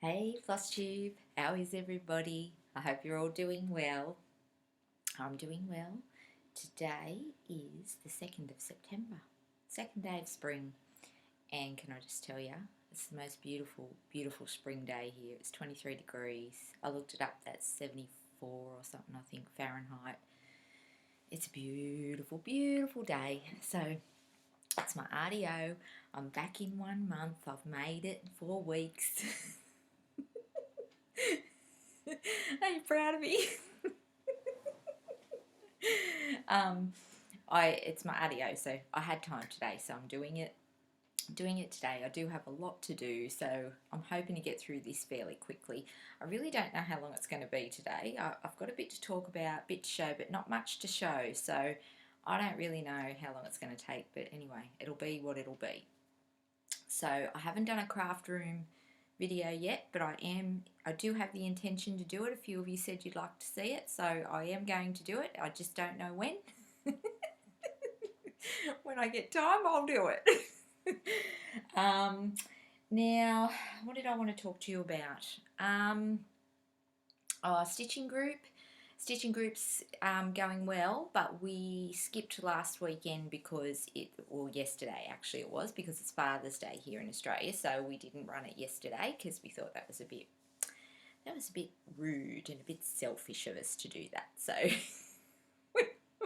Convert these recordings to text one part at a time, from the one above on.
Hey Flosstube, how is everybody? I hope you're all doing well. I'm doing well. Today is the 2nd of September, second day of spring, and can I just tell you, it's the most beautiful, beautiful spring day here. It's 23 degrees. I looked it up, that's 74 or something, I think, Fahrenheit. It's a beautiful, beautiful day. So it's my RDO. I'm back in 1 month. I've made it in 4 weeks. Are you proud of me? um, it's my ADO, so I had time today, so I'm doing it. Doing it today. I do have a lot to do, so I'm hoping to get through this fairly quickly. I really don't know how long it's going to be today. I've got a bit to talk about, bit to show, but not much to show, so I don't really know how long it's going to take, but anyway, it'll be what it'll be. So I haven't done a craft room video yet, but I do have the intention to do it. A few of you said you'd like to see it, so I am going to do it. I just don't know when. When I get time, I'll do it. Now, what did I want to talk to you about? Stitching group. Stitching group's going well, but we skipped last weekend because yesterday actually it was, because it's Father's Day here in Australia, so we didn't run it yesterday because we thought that was a bit rude and a bit selfish of us to do that. So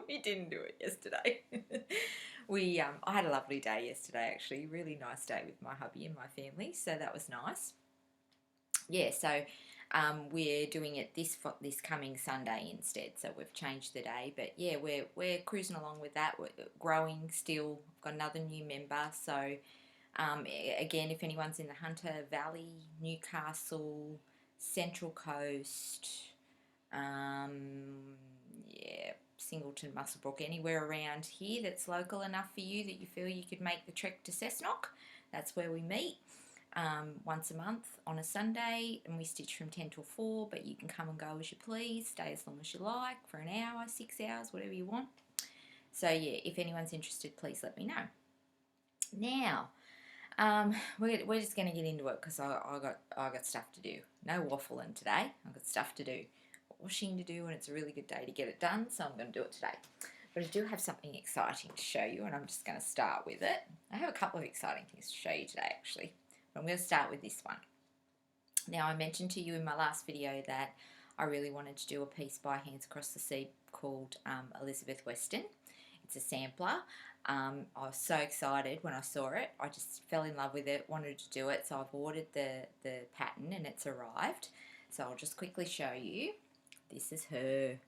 we didn't do it yesterday. I had a lovely day yesterday, actually, really nice day with my hubby and my family, so that was nice. Yeah, so we're doing it this coming Sunday instead, so we've changed the day. But yeah, we're cruising along with that. We're growing still. I've got another new member, so again, if anyone's in the Hunter Valley, Newcastle, Central Coast, yeah, Singleton, Muswellbrook, anywhere around here that's local enough for you that you feel you could make the trek to Cessnock, that's where we meet. Once a month on a Sunday, and we stitch from 10 till 4, but you can come and go as you please, stay as long as you like, for an hour, 6 hours, whatever you want. So yeah, if anyone's interested, please let me know. Now, we're just going to get into it because I got stuff to do. No waffling today. I've got stuff to do, washing to do, and it's a really good day to get it done, so I'm going to do it today. But I do have something exciting to show you, and I'm just going to start with it. I have a couple of exciting things to show you today, actually. I'm going to start with this one. Now, I mentioned to you in my last video that I really wanted to do a piece by Hands Across the Sea called Elizabeth Weston. It's a sampler. I was so excited when I saw it. I just fell in love with it, wanted to do it, so I've ordered the pattern and it's arrived. So I'll just quickly show you. This is her.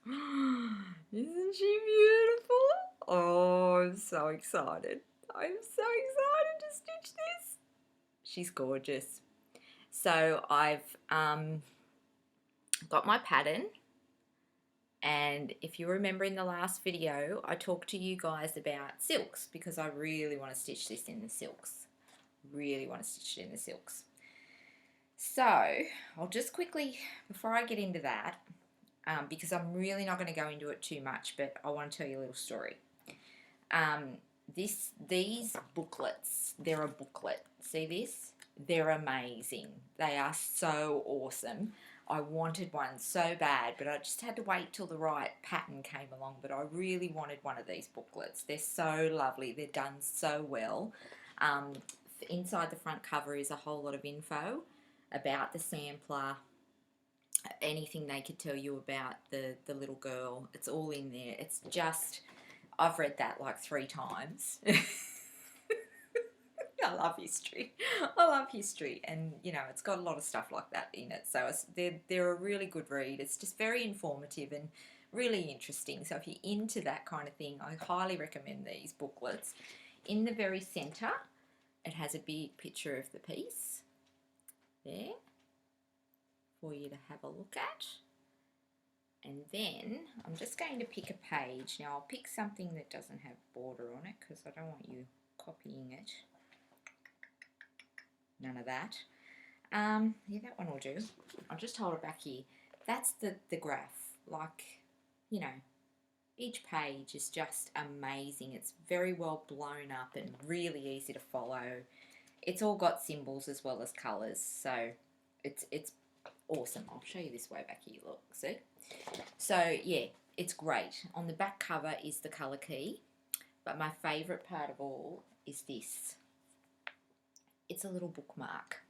Isn't she beautiful? Oh, I'm so excited. I'm so excited to stitch this. She's gorgeous. So I've got my pattern, and if you remember in the last video I talked to you guys about silks because I really want to stitch this in the silks. Really want to stitch it in the silks. So I'll just quickly, before I get into that, because I'm really not going to go into it too much, but I want to tell you a little story. These booklets, they're a booklet. See this? They're amazing. They are so awesome. I wanted one so bad, but I just had to wait till the right pattern came along. But I really wanted one of these booklets. They're so lovely. They're done so well. Inside the front cover is a whole lot of info about the sampler, anything they could tell you about the little girl. It's all in there. It's just, I've read that like 3 times. I love history. I love history, and you know, it's got a lot of stuff like that in it. So they're a really good read. It's just very informative and really interesting. So if you're into that kind of thing, I highly recommend these booklets. In the very centre, it has a big picture of the piece there for you to have a look at. And then I'm just going to pick a page. Now I'll pick something that doesn't have border on it because I don't want you copying it. None of that. Yeah, that one will do. I'll just hold it back here. That's the graph. Like, you know, each page is just amazing. It's very well blown up and really easy to follow. It's all got symbols as well as colours, so It's awesome. I'll show you this way back here, look, see? So, yeah, it's great. On the back cover is the colour key, but my favourite part of all is this. It's a little bookmark.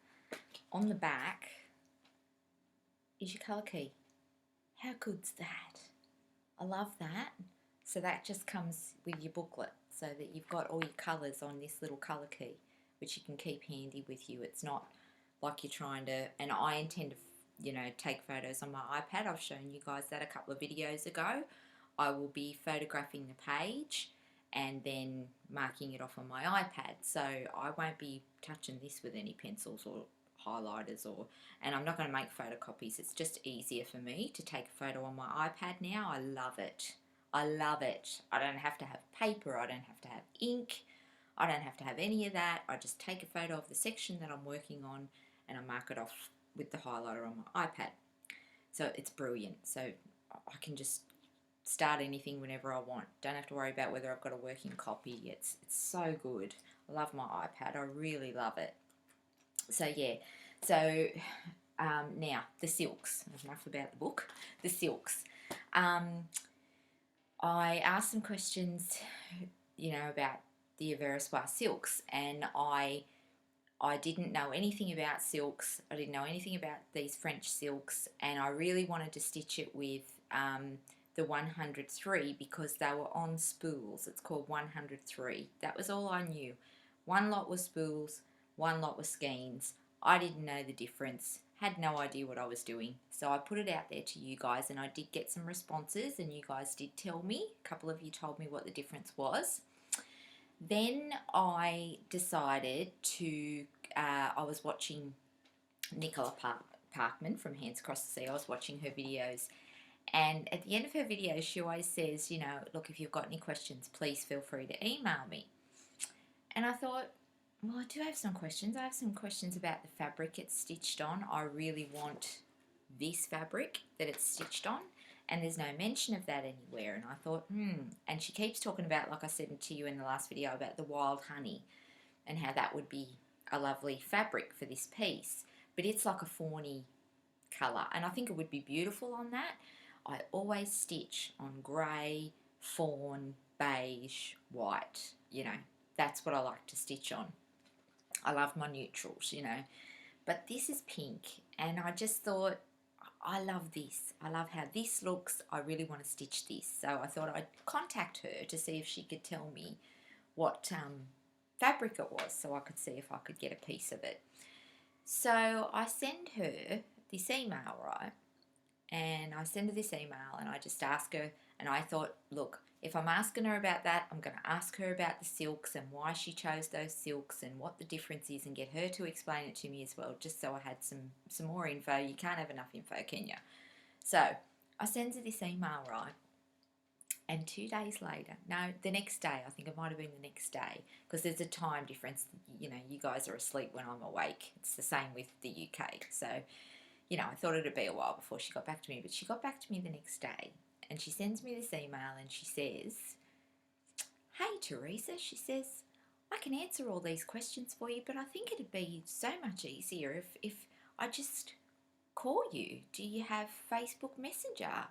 On the back is your colour key. How good's that? I love that. So that just comes with your booklet, so that you've got all your colours on this little colour key, which you can keep handy with you. It's not like you're trying to, and I intend to, you know, take photos on my iPad. I've shown you guys that a couple of videos ago. I will be photographing the page and then marking it off on my iPad. So I won't be touching this with any pencils or highlighters, and I'm not going to make photocopies. It's just easier for me to take a photo on my iPad now. I love it. I love it. I don't have to have paper. I don't have to have ink. I don't have to have any of that. I just take a photo of the section that I'm working on and I mark it off with the highlighter on my iPad. So it's brilliant. So I can just start anything whenever I want. Don't have to worry about whether I've got a working copy. It's so good. I love my iPad. I really love it. So yeah. So now the silks. Enough about the book. The silks. I asked some questions, you know, about the Averrois silks, and I didn't know anything about silks. I didn't know anything about these French silks, and I really wanted to stitch it with the 103 because they were on spools. It's called 103. That was all I knew. One lot was spools, one lot was skeins. I didn't know the difference, had no idea what I was doing. So I put it out there to you guys, and I did get some responses, and you guys did tell me. A couple of you told me what the difference was. Then I decided to, I was watching Nicola Parkman from Hands Across the Sea. I was watching her videos, and at the end of her videos she always says, you know, look, if you've got any questions, please feel free to email me. And I thought, well, I do have some questions. I have some questions about the fabric it's stitched on. I really want this fabric that it's stitched on, and there's no mention of that anywhere. And I thought, and she keeps talking about, like I said to you in the last video, about the wild honey and how that would be a lovely fabric for this piece, but it's like a fawny colour, and I think it would be beautiful on that. I always stitch on grey, fawn, beige, white, you know, that's what I like to stitch on. I love my neutrals, you know, but this is pink, and I just thought, I love this. I love how this looks. I really want to stitch this. So I thought I'd contact her to see if she could tell me what fabric it was, so I could see if I could get a piece of it. So I send her this email, right? And I send her this email, and I just ask her, and I thought, look, if I'm asking her about that, I'm going to ask her about the silks and why she chose those silks and what the difference is, and get her to explain it to me as well, just so I had some more info. You can't have enough info, can you? So I send her this email, right? And 2 days later, no, the next day, I think it might have been the next day, because there's a time difference. You know, you guys are asleep when I'm awake. It's the same with the UK. So, you know, I thought it'd be a while before she got back to me, but she got back to me the next day. And she sends me this email, and she says, hey, Teresa, she says, I can answer all these questions for you, but I think it'd be so much easier if I just call you. Do you have Facebook Messenger?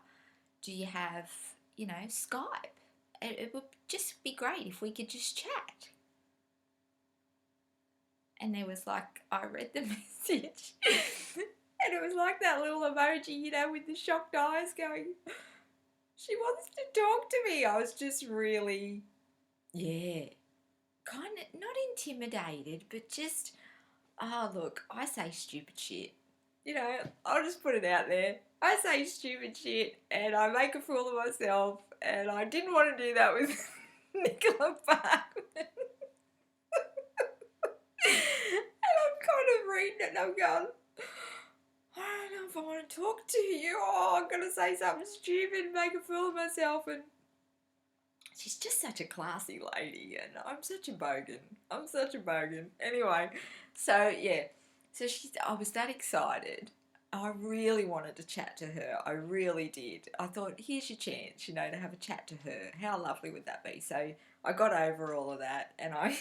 Do you have, you know, Skype? It would just be great if we could just chat. And there was like, I read the message, and it was like that little emoji, you know, with the shocked eyes going, she wants to talk to me. I was just really, yeah, kind of not intimidated, but just, oh, look, I say stupid shit. You know, I'll just put it out there. I say stupid shit, and I make a fool of myself, and I didn't want to do that with Nicola Parkman. And I'm kind of reading it, and I'm going, I don't know if I want to talk to you. Oh, I'm going to say something stupid and make a fool of myself. And she's just such a classy lady, and I'm such a bogan. I'm such a bogan. Anyway, so yeah. So I was that excited. I really wanted to chat to her. I really did. I thought, here's your chance, you know, to have a chat to her. How lovely would that be? So I got over all of that, and I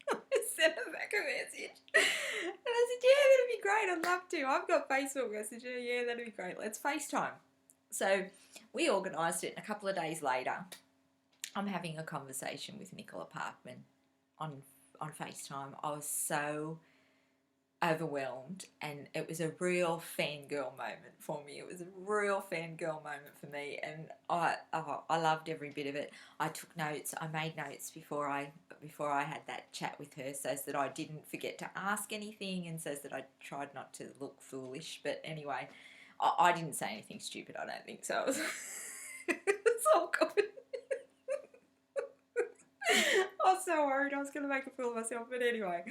sent her back a message. And I said, yeah, that'd be great. I'd love to. I've got Facebook Messenger. Yeah, that'd be great. Let's FaceTime. So we organised it, and a couple of days later, I'm having a conversation with Nicola Parkman on FaceTime. I was so overwhelmed, and it was a real fangirl moment for me. It was a real fangirl moment for me, and I loved every bit of it. I took notes. I made notes before I had that chat with her, so that I didn't forget to ask anything, and so that I tried not to look foolish. But anyway, I didn't say anything stupid, I don't think, so it was, it's all good. I was so worried I was going to make a fool of myself, but anyway.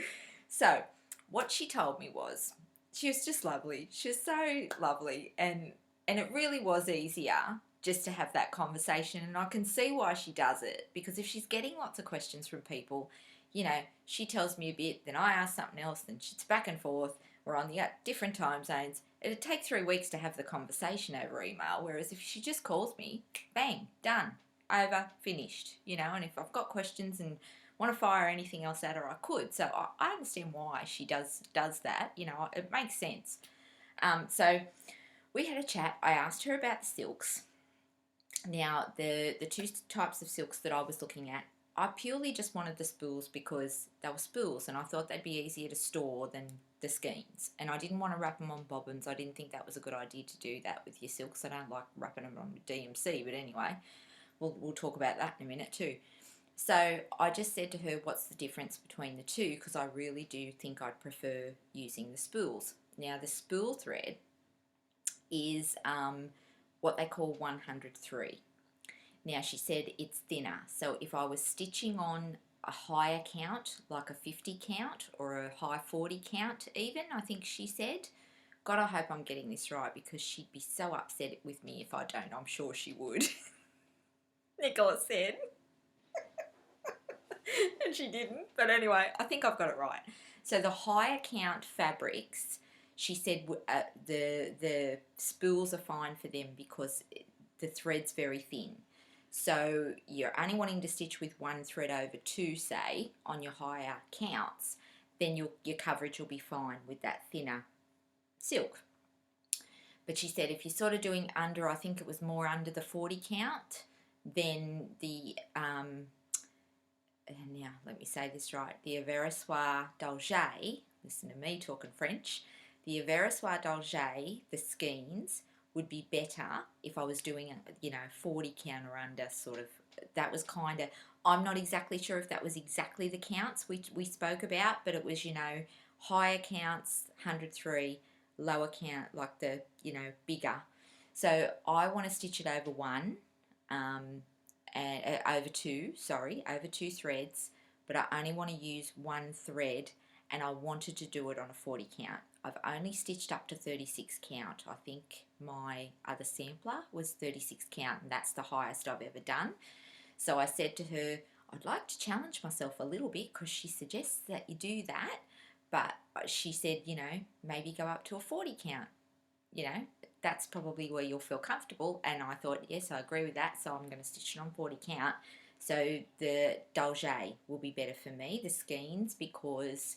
So what she told me was, she was just lovely. She was so lovely, and it really was easier just to have that conversation, and I can see why she does it, because if she's getting lots of questions from people, you know, she tells me a bit, then I ask something else, then it's back and forth. We're on the different time zones. It'd take 3 weeks to have the conversation over email, whereas if she just calls me, bang, done, over, finished, you know, and if I've got questions and want to fire anything else at her, I could. So I understand why she does that, you know, it makes sense. So we had a chat. I asked her about the silks. Now, the two types of silks that I was looking at, I purely just wanted the spools because they were spools, and I thought they'd be easier to store than the skeins. And I didn't want to wrap them on bobbins. I didn't think that was a good idea to do that with your silks. I don't like wrapping them on DMC, but anyway, we'll talk about that in a minute too. So I just said to her, what's the difference between the two? Because I really do think I'd prefer using the spools. Now, the spool thread is what they call 103. Now, she said it's thinner. So if I was stitching on a higher count, like a 50 count or a high 40 count even, I think she said. God, I hope I'm getting this right, because she'd be so upset with me if I don't. I'm sure she would. Nicola said. And she didn't. But anyway, I think I've got it right. So the higher count fabrics, she said the spools are fine for them because the thread's very thin. So you're only wanting to stitch with one thread over two, say, on your higher counts, then your coverage will be fine with that thinner silk. But she said if you're sort of doing under, I think it was more under the 40 count, then the, and now let me say this right, the Averrois d'Alger, listen to me talking French, the Averrois d'Alger, the skeins, would be better if I was doing a 40 count or under, sort of. That was kind of, I'm not exactly sure if that was exactly the counts we spoke about, but it was, higher counts 103, lower count like the bigger. So I want to stitch it over one, and over two threads, but I only want to use one thread, and I wanted to do it on a 40 count. I've only stitched up to 36 count. I think my other sampler was 36 count, and that's the highest I've ever done. So I said to her, I'd like to challenge myself a little bit, because she suggests that you do that, but she said, maybe go up to a 40 count. That's probably where you'll feel comfortable. And I thought, yes, I agree with that, so I'm going to stitch it on 40 count. So the d'Alger will be better for me, the skeins, because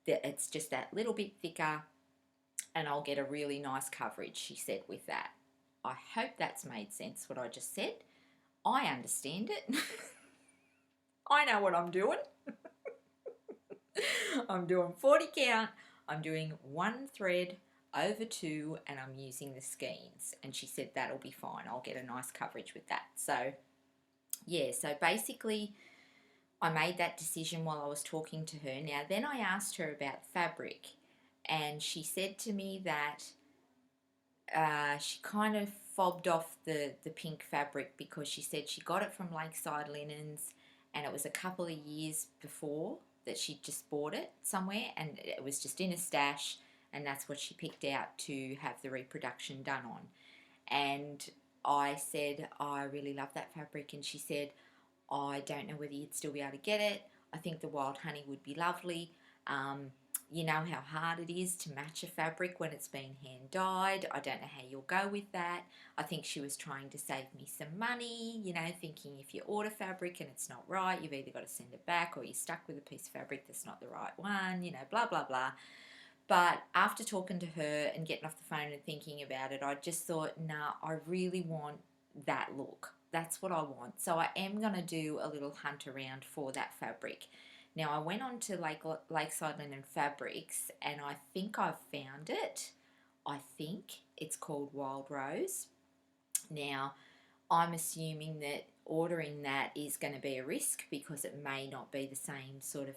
it's just that little bit thicker, and I'll get a really nice coverage, she said, with that. I hope that's made sense, what I just said. I understand it. I know what I'm doing. I'm doing 40 count, I'm doing one thread over two, and I'm using the skeins. And she said that'll be fine. I'll get a nice coverage with that. So, yeah, so basically I made that decision while I was talking to her. Now, then I asked her about fabric, and she said to me that she kind of fobbed off the pink fabric, because she said she got it from Lakeside Linens, and it was a couple of years before that she'd just bought it somewhere, and it was just in a stash, and that's what she picked out to have the reproduction done on. And I said, I really love that fabric, and she said, I don't know whether you'd still be able to get it. I think the wild honey would be lovely. You know how hard it is to match a fabric when it's been hand dyed. I don't know how you'll go with that. I think she was trying to save me some money, thinking if you order fabric and it's not right, you've either got to send it back, or you're stuck with a piece of fabric that's not the right one, blah, blah, blah. But after talking to her and getting off the phone and thinking about it, I just thought, nah, I really want that look. That's what I want. So I am going to do a little hunt around for that fabric. Now, I went on to Lakeside Linen Fabrics, and I think I've found it. I think it's called Wild Rose. Now, I'm assuming that ordering that is going to be a risk because it may not be the same sort of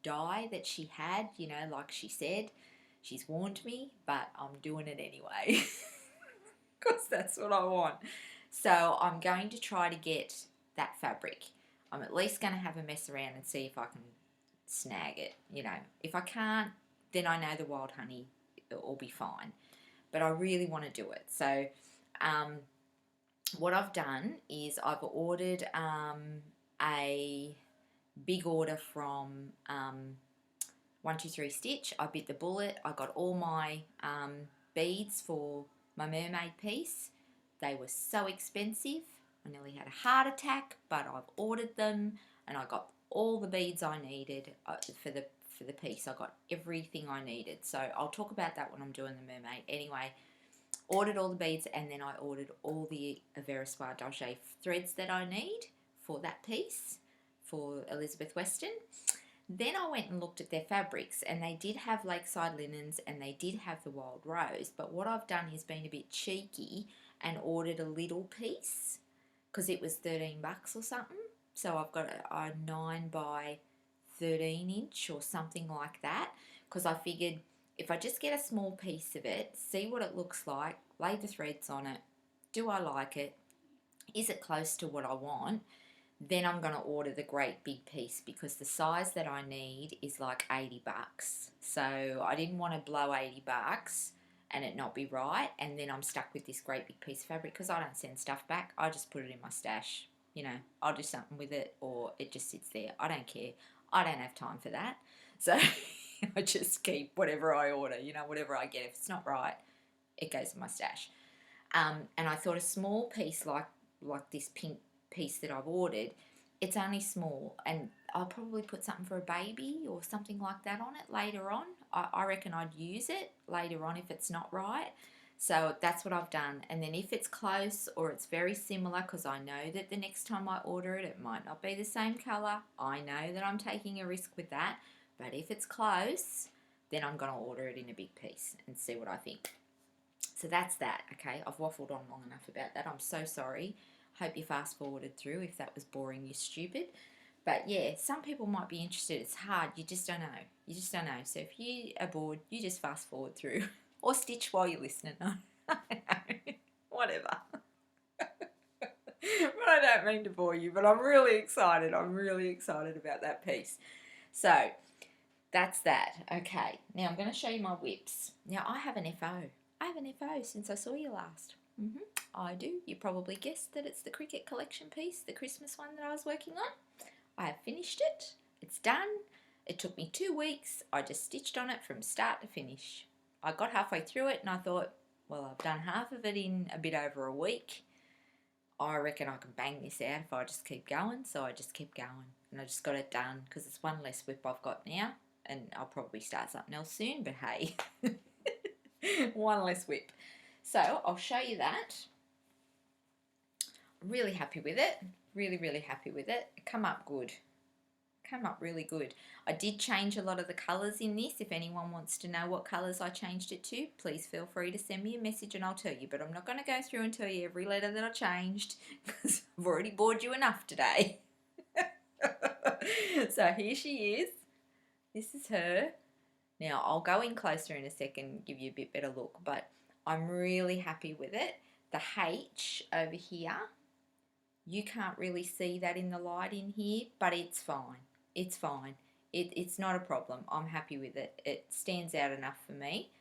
dye that she had, you know, like she said. She's warned me, but I'm doing it anyway because that's what I want. So I'm going to try to get that fabric. I'm at least going to have a mess around and see if I can snag it, you know. If I can't, then I know the wild honey will be fine. But I really want to do it. So what I've done is I've ordered a big order from 123 Stitch. I bit the bullet. I got all my beads for my mermaid piece. They were so expensive. I nearly had a heart attack, but I've ordered them and I got all the beads I needed for the piece. I got everything I needed. So I'll talk about that when I'm doing the mermaid. Anyway, ordered all the beads, and then I ordered all the Verispa Dolce threads that I need for that piece for Elizabeth Weston. Then I went and looked at their fabrics, and they did have Lakeside Linens and they did have the Wild Rose, but what I've done is been a bit cheeky and ordered a little piece because it was 13 bucks or something. So I've got a 9 by 13 inch or something like that, because I figured if I just get a small piece of it, see what it looks like, lay the threads on it, do I like it, is it close to what I want, then I'm going to order the great big piece, because the size that I need is like 80 bucks. So I didn't want to blow 80 bucks and it not be right, and then I'm stuck with this great big piece of fabric, because I don't send stuff back. I just put it in my stash. You know, I'll do something with it, or it just sits there. I don't care. I don't have time for that. So I just keep whatever I order, you know, whatever I get. If it's not right, it goes in my stash. And I thought a small piece like this pink piece that I've ordered, it's only small, and I'll probably put something for a baby or something like that on it later on. I reckon I'd use it later on if it's not right. So that's what I've done. And then if it's close or it's very similar, because I know that the next time I order it, it might not be the same colour. I know that I'm taking a risk with that. But if it's close, then I'm going to order it in a big piece and see what I think. So that's that, okay? I've waffled on long enough about that. I'm so sorry. Hope you fast forwarded through. If that was boring, you're stupid. But yeah, some people might be interested. It's hard. You just don't know. You just don't know. So if you are bored, you just fast forward through. Or stitch while you're listening. I don't know. Whatever. But I don't mean to bore you, but I'm really excited. I'm really excited about that piece. So that's that. Okay. Now I'm going to show you my whips. Now I have an FO. I have an FO since I saw you last. I do. You probably guessed that it's the Cricket Collection piece, the Christmas one that I was working on. I have finished it. It's done. It took me 2 weeks. I just stitched on it from start to finish. I got halfway through it and I thought, well, I've done half of it in a bit over a week. I reckon I can bang this out if I just keep going. So I just kept going and I just got it done, because it's one less whip I've got now, and I'll probably start something else soon, but hey, one less whip. So I'll show you that. I'm really happy with it. Really, really happy with it. It come up good. Came up really good. I did change a lot of the colours in this. If anyone wants to know what colours I changed it to, please feel free to send me a message and I'll tell you. But I'm not going to go through and tell you every letter that I changed, because I've already bored you enough today. So here she is. This is her. Now I'll go in closer in a second, give you a bit better look, but I'm really happy with it. The H over here, you can't really see that in the light in here, but it's fine. It's fine. It's not a problem. I'm happy with it. It stands out enough for me.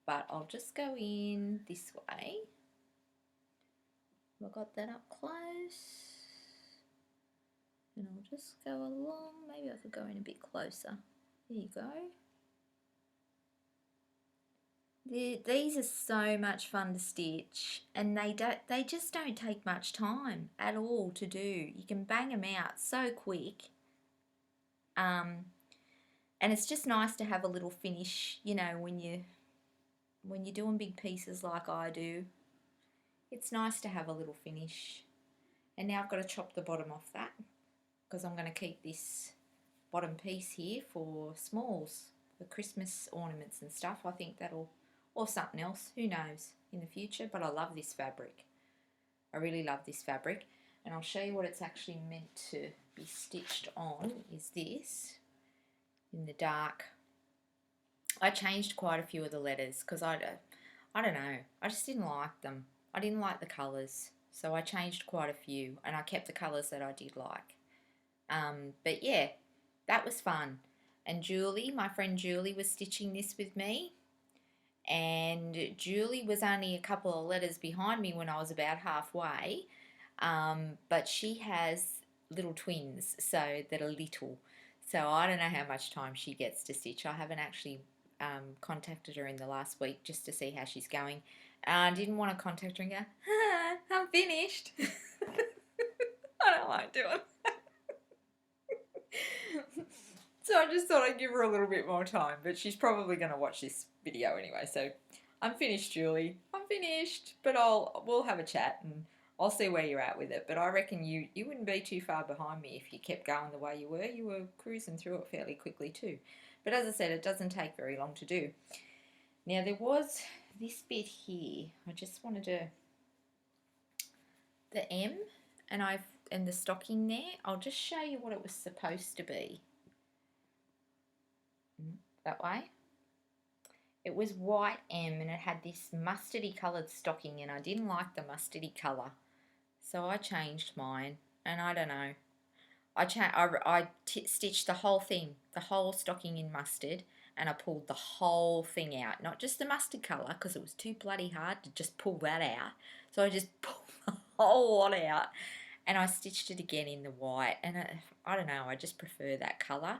But I'll just go in this way. I've got that up close. And I'll just go along. Maybe I could go in a bit closer. There you go. These are so much fun to stitch, and they just don't take much time at all to do. You can bang them out so quick. And it's just nice to have a little finish, you know, when you're doing big pieces like I do. It's nice to have a little finish. And now I've got to chop the bottom off that because I'm going to keep this bottom piece here for smalls, for Christmas ornaments and stuff. I think that'll, or something else, who knows, in the future. But I love this fabric. I really love this fabric. And I'll show you what it's actually meant to be stitched on, is this, in the dark. I changed quite a few of the letters because I don't know, I just didn't like them. I didn't like the colours, so I changed quite a few, and I kept the colours that I did like. But yeah, that was fun. And Julie, my friend Julie, was stitching this with me, and Julie was only a couple of letters behind me when I was about halfway, but she has little twins, so that are little. So I don't know how much time she gets to stitch. I haven't actually contacted her in the last week just to see how she's going. I didn't want to contact her and go, I'm finished. I don't like doing that. So I just thought I'd give her a little bit more time, but she's probably going to watch this video anyway. So I'm finished, Julie. I'm finished, but we'll have a chat and I'll see where you're at with it. But I reckon you wouldn't be too far behind me if you kept going the way you were. You were cruising through it fairly quickly too. But as I said, it doesn't take very long to do. Now there was this bit here. I just wanted to, the M and the stocking there. I'll just show you what it was supposed to be. That way. It was white M and it had this mustardy coloured stocking, and I didn't like the mustardy colour. So I changed mine, and I don't know. I stitched the whole thing, the whole stocking in mustard, and I pulled the whole thing out. Not just the mustard colour, because it was too bloody hard to just pull that out. So I just pulled the whole lot out, and I stitched it again in the white. And I don't know, I just prefer that colour.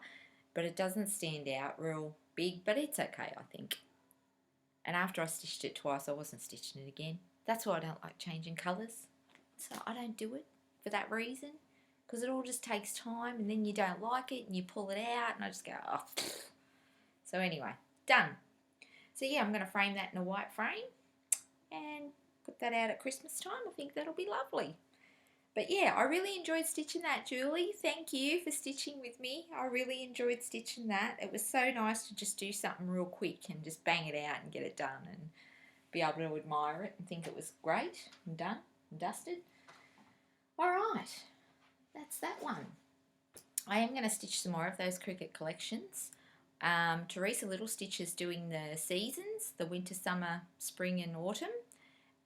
But it doesn't stand out real big, but it's okay, I think. And after I stitched it twice, I wasn't stitching it again. That's why I don't like changing colours. So I don't do it for that reason. Because it all just takes time, and then you don't like it and you pull it out, and I just go, oh. So anyway, done. So yeah, I'm going to frame that in a white frame and put that out at Christmas time. I think that'll be lovely. But yeah, I really enjoyed stitching that, Julie. Thank you for stitching with me. I really enjoyed stitching that. It was so nice to just do something real quick and just bang it out and get it done and be able to admire it and think it was great and done and dusted. All right, that's that one. I am going to stitch some more of those cricket collections. Teresa Little Stitch is doing the seasons, the winter, summer, spring and autumn.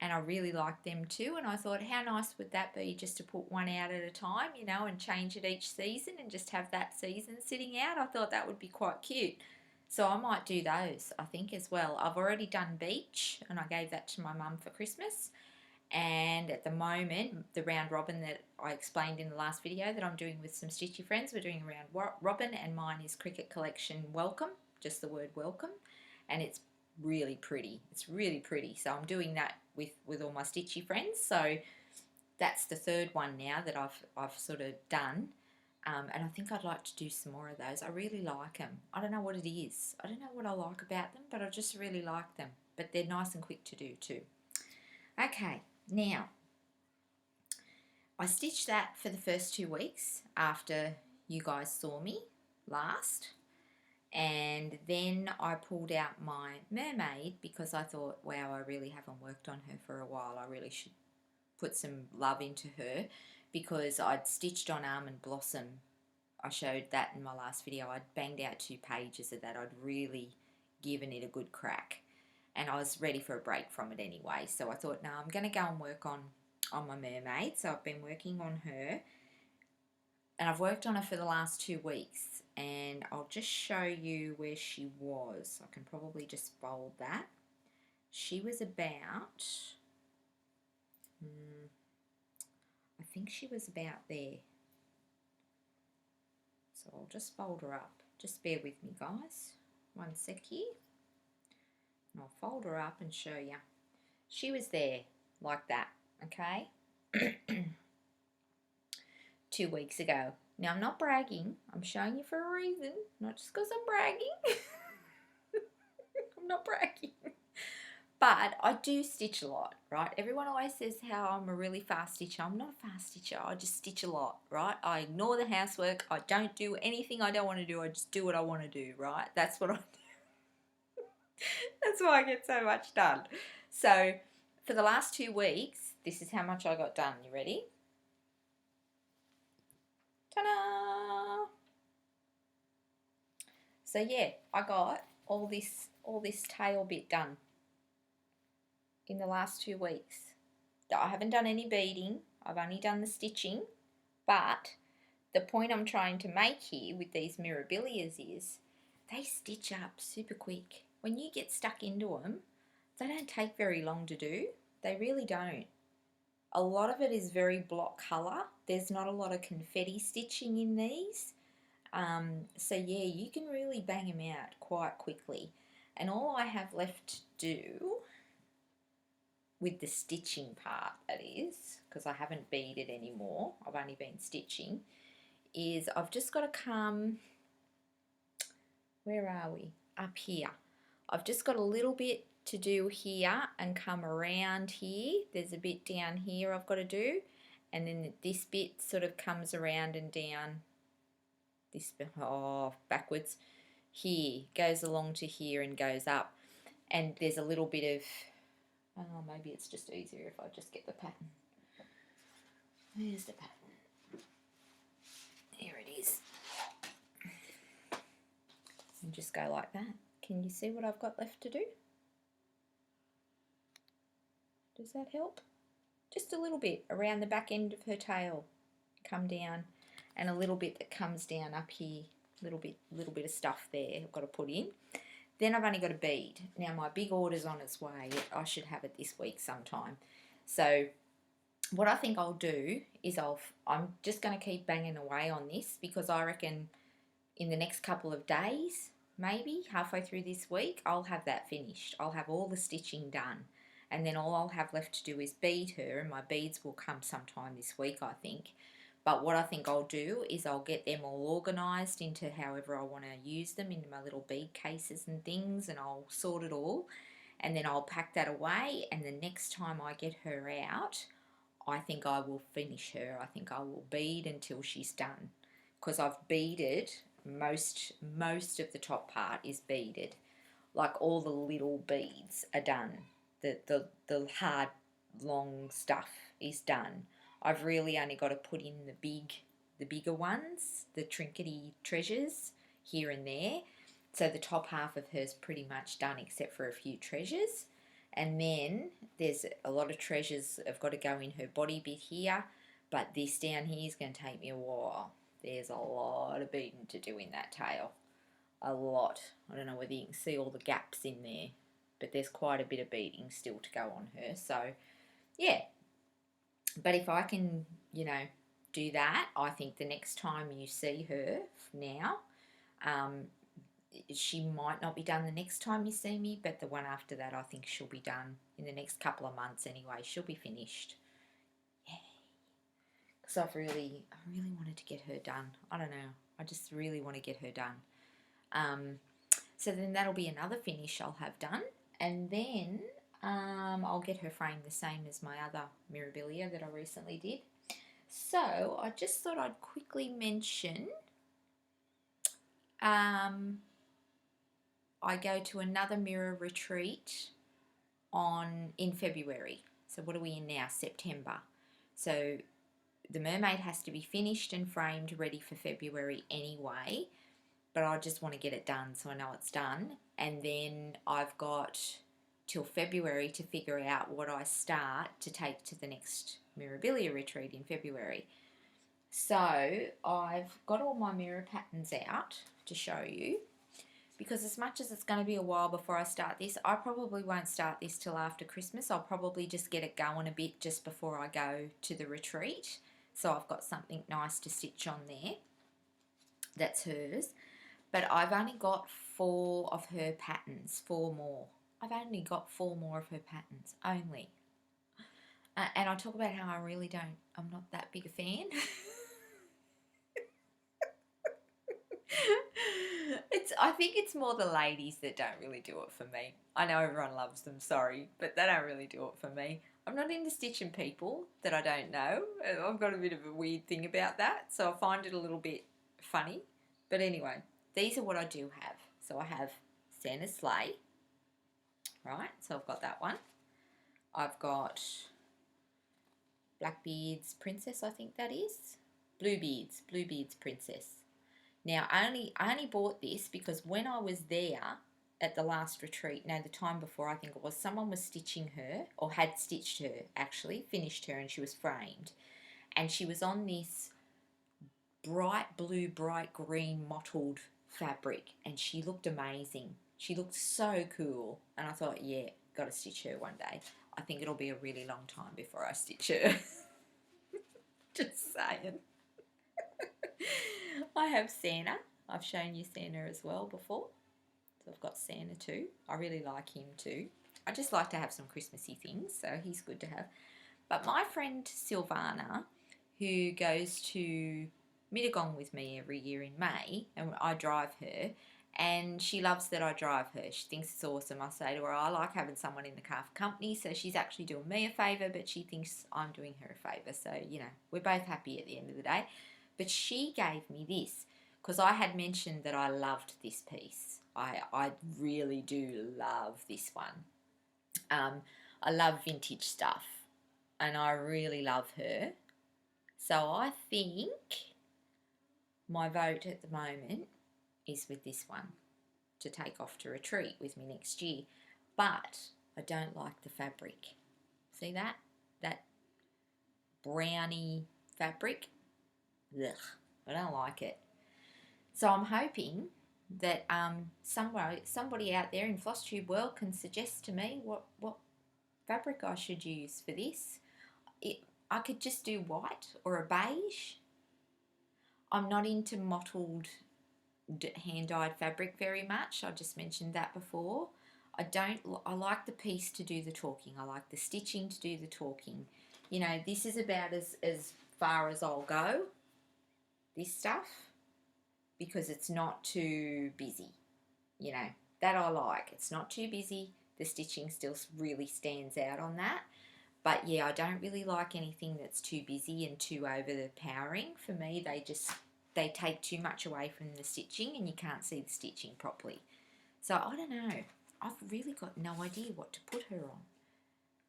And I really like them too, and I thought how nice would that be just to put one out at a time, you know, and change it each season and just have that season sitting out. I thought that would be quite cute. So I might do those, I think, as well. I've already done beach, and I gave that to my mum for Christmas. And at the moment, the round robin that I explained in the last video that I'm doing with some stitchy friends, we're doing a round robin, and mine is Cricket Collection Welcome, just the word welcome, and it's really pretty. It's really pretty. So I'm doing that with all my stitchy friends. So that's the third one now that I've sort of done. And I think I'd like to do some more of those. I really like them. I don't know what it is. I don't know what I like about them, but I just really like them. But they're nice and quick to do too. Okay, now I stitched that for the first 2 weeks after you guys saw me last. And then I pulled out my Mermaid because I thought, wow, I really haven't worked on her for a while. I really should put some love into her because I'd stitched on Almond Blossom. I showed that in my last video. I'd banged out 2 pages of that. I'd really given it a good crack. And I was ready for a break from it anyway. So I thought, no, I'm going to go and work on my Mermaid. So I've been working on her. And I've worked on her for the last 2 weeks. And I'll just show you where she was. I can probably just bold that. She was about, I think she was about there. So I'll just fold her up. Just bear with me, guys. 1 sec here. And I'll fold her up and show you. She was there, like that, okay? 2 weeks ago. Now, I'm not bragging. I'm showing you for a reason, not just because I'm bragging. I'm not bragging. But I do stitch a lot, right? Everyone always says how I'm a really fast stitcher. I'm not a fast stitcher. I just stitch a lot, right? I ignore the housework. I don't do anything I don't want to do. I just do what I want to do, right? That's what I do. That's why I get so much done. So for the last 2 weeks, this is how much I got done. You ready? Ta-da! So yeah, I got all this tail bit done in the last 2 weeks. I haven't done any beading. I've only done the stitching. But the point I'm trying to make here with these mirabilias is they stitch up super quick. When you get stuck into them, they don't take very long to do. They really don't. A lot of it is very block colour. There's not a lot of confetti stitching in these. So yeah, you can really bang them out quite quickly. And all I have left to do with the stitching part, that is, because I haven't beaded anymore, I've only been stitching, is I've just got to come, where are we? Up here. I've just got a little bit to do here and come around here. There's a bit down here I've got to do, and then this bit sort of comes around and down this, backwards here, goes along to here and goes up, and there's a little bit of, oh, maybe it's just easier if I just get the pattern. Where's the pattern? Here it is. And just go like that. Can you see what I've got left to do? Does that help? Just a little bit around the back end of her tail. Come down, and a little bit that comes down up here. Little bit of stuff there I've got to put in. Then I've only got a bead. Now my big order's on its way. I should have it this week sometime. So what I think I'll do is I'm just going to keep banging away on this, because I reckon in the next couple of days, maybe halfway through this week, I'll have that finished. I'll have all the stitching done. And then all I'll have left to do is bead her, and my beads will come sometime this week, I think. But what I think I'll do is I'll get them all organised into however I want to use them, into my little bead cases and things, and I'll sort it all. And then I'll pack that away, and the next time I get her out, I think I will finish her. I think I will bead until she's done, because I've beaded most of the top part is beaded. Like all the little beads are done. The hard, long stuff is done. I've really only got to put in the bigger ones, the trinkety treasures here and there. So the top half of her's pretty much done, except for a few treasures. And then there's a lot of treasures have got to go in her body bit here, but this down here is going to take me a while. There's a lot of beading to do in that tail. A lot. I don't know whether you can see all the gaps in there, but there's quite a bit of beading still to go on her. So, yeah. But if I can, do that, I think the next time you see her now, she might not be done the next time you see me, but the one after that, I think she'll be done in the next couple of months anyway. She'll be finished. Yay. Because I really wanted to get her done. I don't know. I just really want to get her done. So then that'll be another finish I'll have done. And then I'll get her framed the same as my other mirabilia that I recently did. So I just thought I'd quickly mention I go to another mirror retreat in February. So what are we in now? September. So the Mermaid has to be finished and framed, ready for February anyway, but I just want to get it done so I know it's done. And then I've got till February to figure out what I start to take to the next Mirabilia retreat in February. So I've got all my mirror patterns out to show you, because as much as it's going to be a while before I start this, I probably won't start this till after Christmas. I'll probably just get it going a bit just before I go to the retreat. So I've got something nice to stitch on there. That's hers. But I've only got 4 of her patterns, 4 more. I've only got 4 more of her patterns, only. And I talk about how I'm not that big a fan. I think it's more the ladies that don't really do it for me. I know everyone loves them, sorry, but they don't really do it for me. I'm not into stitching people that I don't know. I've got a bit of a weird thing about that, so I find it a little bit funny. But anyway, these are what I do have. So I have Santa's sleigh, right? So I've got that one. I've got Blackbeard's princess, I think that is. Bluebeard's princess. Now, I only bought this because when I was there at the last retreat, no, the time before I think it was, someone was stitching her, or had stitched her actually, finished her, and she was framed. And she was on this bright blue, bright green mottled fabric, and she looked amazing. She looked so cool, and I thought, yeah, got to stitch her one day. I think it'll be a really long time before I stitch her. Just saying. I have Santa. I've shown you Santa as well before. So I've got Santa too. I really like him too. I just like to have some Christmassy things, so he's good to have. But my friend Silvana, who goes to Mittagong with me every year in May, and I drive her, and she loves that I drive her. She thinks it's awesome. I say to her, I like having someone in the car for company, so she's actually doing me a favour, but she thinks I'm doing her a favour. So, you know, we're both happy at the end of the day. But she gave me this because I had mentioned that I loved this piece. I really do love this one. I love vintage stuff, and I really love her. So I think my vote at the moment is with this one to take off to retreat with me next year. But I don't like the fabric. See that? That browny fabric? Ugh, I don't like it. So I'm hoping that somebody out there in Flosstube world can suggest to me what fabric I should use for this. I could just do white or a beige. I'm not into mottled hand-dyed fabric very much. I just mentioned that before. I like the piece to do the talking. I like the stitching to do the talking. You know, this is about as far as I'll go, this stuff, because it's not too busy. You know, that I like. It's not too busy. The stitching still really stands out on that. But yeah, I don't really like anything that's too busy and too overpowering. For me, they take too much away from the stitching and you can't see the stitching properly. So I don't know. I've really got no idea what to put her on.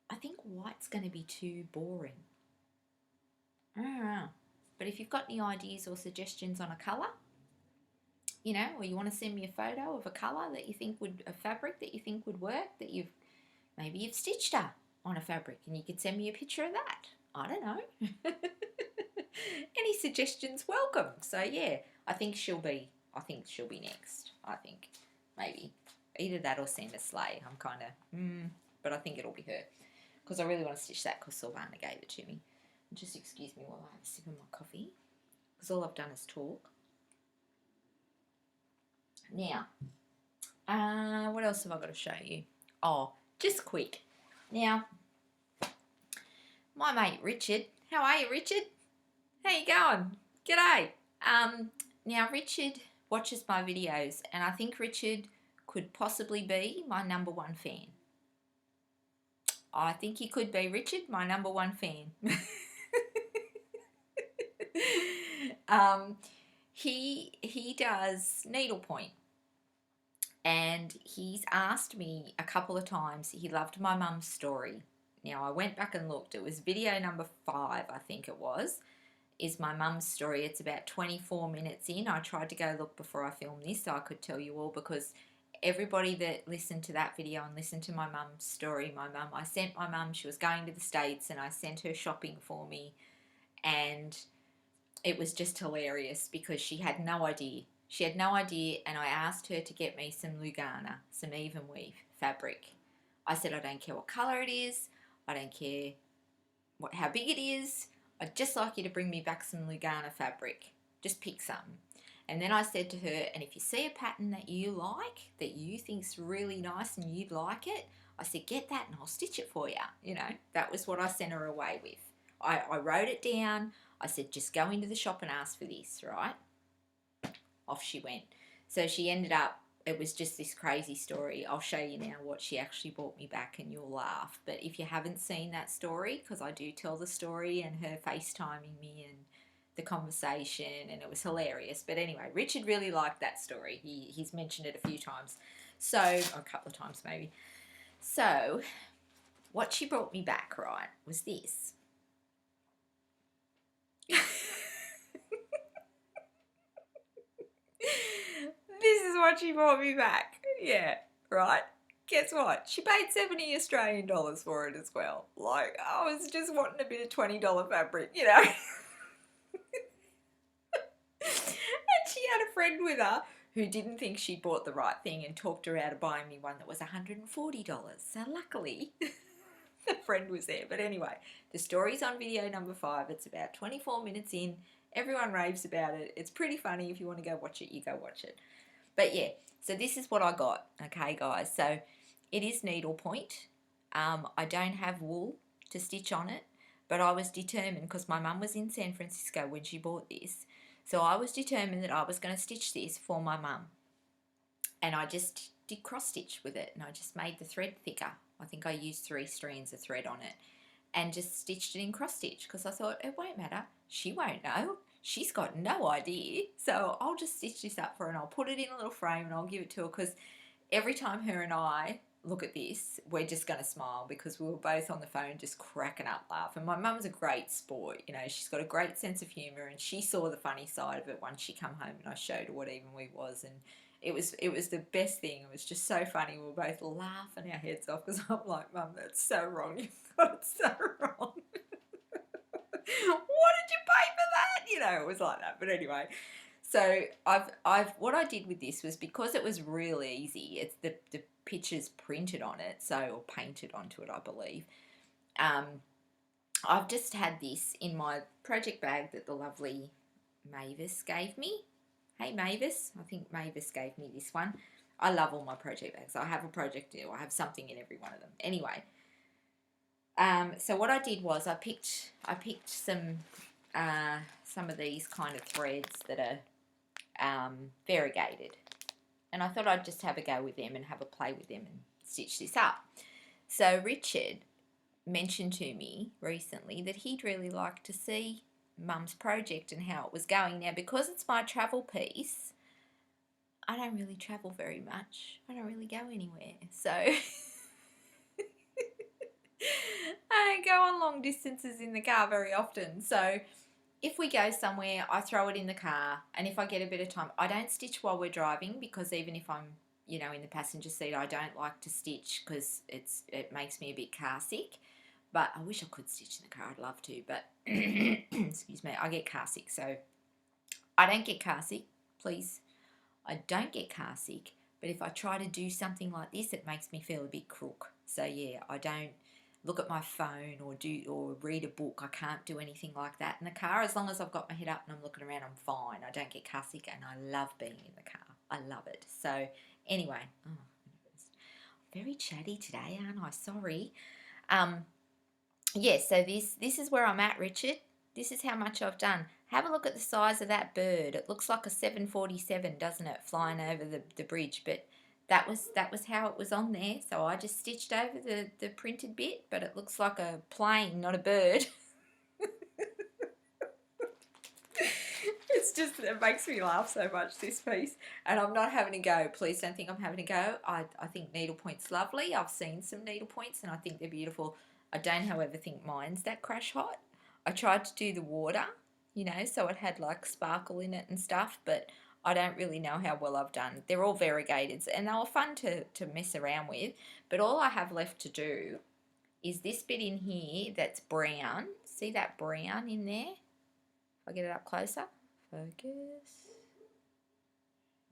I think white's going to be too boring. I don't know. But if you've got any ideas or suggestions on a colour, you know, or you want to send me a photo of a colour that you think a fabric that you think would work, that maybe you've stitched her on a fabric and you could send me a picture of that. I don't know. Any suggestions welcome. So yeah, I think she'll be next. I think maybe either that or Santa's sleigh. I'm kind of but I think it'll be her because I really want to stitch that because Silvana gave it to me. Just excuse me while I have a sip of my coffee because all I've done is talk. Now, what else have I got to show you? Oh, just quick. Now, my mate Richard. How are you, Richard? How you going? G'day. Now, Richard watches my videos, and I think Richard could possibly be my #1 fan. I think he could be, Richard, my #1 fan. He does needlepoint, and he's asked me a couple of times. He loved my mum's story. Now I went back and looked. It was video number 5, I think it was. Is my mum's story. It's about 24 minutes in. I tried to go look before I filmed this so I could tell you all because everybody that listened to that video and listened to my mum's story, I sent my mum, she was going to the States and I sent her shopping for me, and it was just hilarious because she had no idea. She had no idea, and I asked her to get me some Lugana, some even weave fabric. I said, I don't care what colour it is. I don't care how big it is. I'd just like you to bring me back some Lugana fabric. Just pick some. And then I said to her, and if you see a pattern that you like, that you think's really nice and you'd like it, I said, get that and I'll stitch it for you. You know, that was what I sent her away with. I wrote it down. I said, just go into the shop and ask for this, right? Off she went. So she ended up, it was just this crazy story. I'll show you now what she actually brought me back and you'll laugh. But if you haven't seen that story, because I do tell the story and her FaceTiming me and the conversation, and it was hilarious. But anyway, Richard really liked that story. He's mentioned it a few times. So, or a couple of times maybe. So, what she brought me back, right, was this. This is what she brought me back. Yeah, right. Guess what? She paid 70 Australian dollars for it as well. Like, I was just wanting a bit of $20 fabric, you know. And she had a friend with her who didn't think she bought the right thing and talked her out of buying me one that was $140. So luckily, the friend was there. But anyway, the story's on video number 5. It's about 24 minutes in. Everyone raves about it. It's pretty funny. If you want to go watch it, you go watch it. But yeah, so this is what I got, okay, guys. So it is needlepoint. I don't have wool to stitch on it, but I was determined, because my mum was in San Francisco when she bought this, so I was determined that I was going to stitch this for my mum. And I just did cross stitch with it, and I just made the thread thicker. I think I used 3 strands of thread on it and just stitched it in cross stitch, because I thought it won't matter. She won't know. She's got no idea. So I'll just stitch this up for her and I'll put it in a little frame and I'll give it to her, because every time her and I look at this, we're just going to smile, because we were both on the phone just cracking up laughing. My mum's a great sport, you know, she's got a great sense of humour, and she saw the funny side of it once she come home and I showed her what even we was, and it was the best thing. It was just so funny. We were both laughing our heads off, because I'm like, Mum, that's so wrong. You've got it so wrong. What did you pay for that? You know, it was like that. But anyway, so what I did with this was, because it was real easy, it's the pictures printed on it, so, or painted onto it, I believe. I've just had this in my project bag that the lovely Mavis gave me. Hey Mavis, I think Mavis gave me this one. I love all my project bags. I have a project deal. I have something in every one of them. Anyway, so what I did was I picked some of these kind of threads that are variegated, and I thought I'd just have a go with them and have a play with them and stitch this up. So Richard mentioned to me recently that he'd really like to see Mum's project and how it was going. Now, because it's my travel piece, I don't really travel very much. I don't really go anywhere. So I don't go on long distances in the car very often. So if we go somewhere, I throw it in the car, and if I get a bit of time, I don't stitch while we're driving, because even if I'm, you know, in the passenger seat, I don't like to stitch, because it makes me a bit car sick. But I wish I could stitch in the car. I'd love to, but excuse me, I get car sick. So I don't get car sick, please. I don't get car sick. But if I try to do something like this, it makes me feel a bit crook. So yeah, I don't look at my phone or read a book. I can't do anything like that in the car. As long as I've got my head up and I'm looking around, I'm fine. I don't get car sick, and I love being in the car. I love it. So anyway, very chatty today, aren't I? Sorry. Yes, so this is where I'm at, Richard. This is how much I've done. Have a look at the size of that bird. It looks like a 747, doesn't it, flying over the bridge? But that was how it was on there. So I just stitched over the printed bit, but it looks like a plane, not a bird. It's just, it makes me laugh so much, this piece. And I'm not having a go. Please don't think I'm having a go. I think needlepoint's lovely. I've seen some needlepoints and I think they're beautiful. I don't, however, think mine's that crash hot. I tried to do the water, you know, so it had like sparkle in it and stuff, but I don't really know how well I've done. They're all variegated, and they were fun to mess around with, but all I have left to do is this bit in here that's brown. See that brown in there? If I get it up closer. Focus.